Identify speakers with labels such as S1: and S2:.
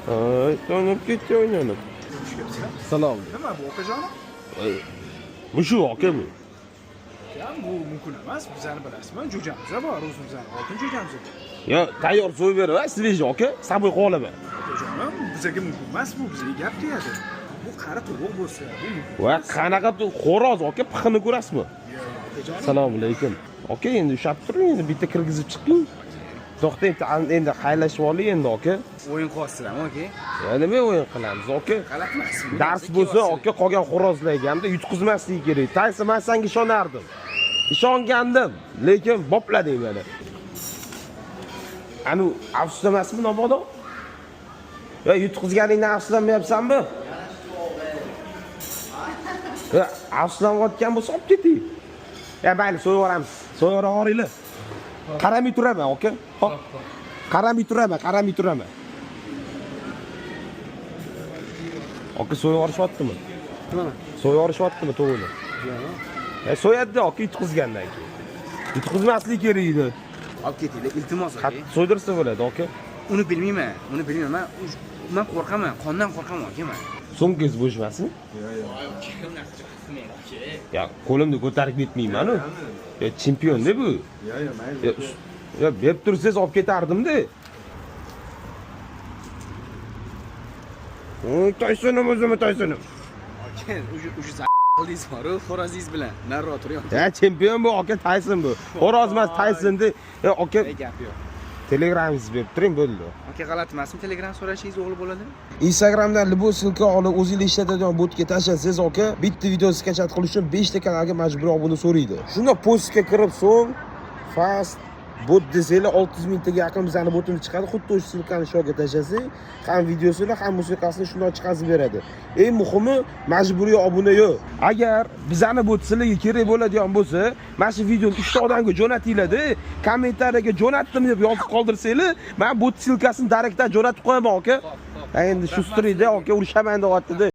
S1: Ay, oynab ketdi o'ynanib. Salom.
S2: Nima bu okajonim?
S1: Mushu akami.
S2: Kam bu mumkin emas. Bizani bilasizmi? Jo'jamiz bor, o'zimizdan oltin jo'jamiz bor.
S1: Yo, tayyor so'yib berib, sveji aka, saboy qolaman.
S2: Okajonim, bizga mumkin emas bu, bizga gap tegadi. Bu qari to'g'ri bo'lsa, bu mumkin.
S1: Va qanaqa xo'roz aka, pixini ko'rasizmi?
S2: Okajonim.
S1: Assalomu alaykum. Aka, endi ushab turing, endi bitta kirgizib chiqing. To'xtang, endi xaylashib oling endi aka.
S3: O'yin qilasizlarmi aka?
S1: Ya nima o'yin qilamiz aka?
S2: Qalatmasin.
S1: Dars bo'lsa aka qolgan xo'rozlarga hamda yutqizmasligi kerak. Taysa men senga ishonardim. Ishongandim, lekin boplading meni. Anu afsusdamasmi mabodo? Ya yutqizganingdan afsuslanmayapsanmi? Ya afsuslanayotgan bo'lsa olib keting. Ya mayli, so'yib yuboramiz. So'yib yuboringlar. Qaramay turaman aka. Hop. Qaramay turaman. Aka so'yib yuborishyaptimi?
S3: Nima?
S1: So'yib yuborishyaptimi to'g'ri? So'yadi aka yutqizgandan keyin. Yutqizmaslik kerak edi.
S3: Olib ketinglar, iltimos aka.
S1: Qattiq so'ydirsa bo'ladi aka.
S3: Uni bilmayman. Men qo'rqaman, qondan qo'rqaman aka men.
S1: So'mkingiz bo'shmasin? Ya qo'limni ko'tarib ketmayman-ku. Ya chempion-da bu.
S2: Mayli.
S1: Ya berib tursangiz olib ketardim-da. Taysonim o'zim Taysonim.
S3: Aka, o'sha oldingiz-ku, xo'rozingiz bilan nariroq turyapti.
S1: Ya chempion bu aka, Tayson bu. Xo'roz emas, Taysonni. Ya aka,
S3: Gap yo'q.
S1: Telegramingizni berib turing, bo'ldi.
S3: Aka, g'alati emasmi? Telegram so'rashingiz o'g'li bo'ladi?
S1: Instagramdan libossilka olib o'zingiz ishlatadigan botga tashlasangiz aka, bitta video skachat qilish uchun 5 ta kanalga majburiy obuna so'raydi. Shunda postga kirib so'ng fast bot desanglar 600 mingtaga yaqin bizani botimiz chiqadi. Xuddi o'sha silkani shoga tashlasak, ham videosini, ham musiqasini shunday chiqazib beradi. Eng muhimi majburiy obuna yo'q. Agar bizani bot sizlarga kerak bo'ladigan bo'lsa, mana shu videoni 3 ta odamga jo'natinglar-da, kommentariyaga jo'natdim deb yozib qoldirsanglar, men bot silkasini direktdan jo'natib qo'yaman aka. Endi shu strida aka urishaman deyapti-da.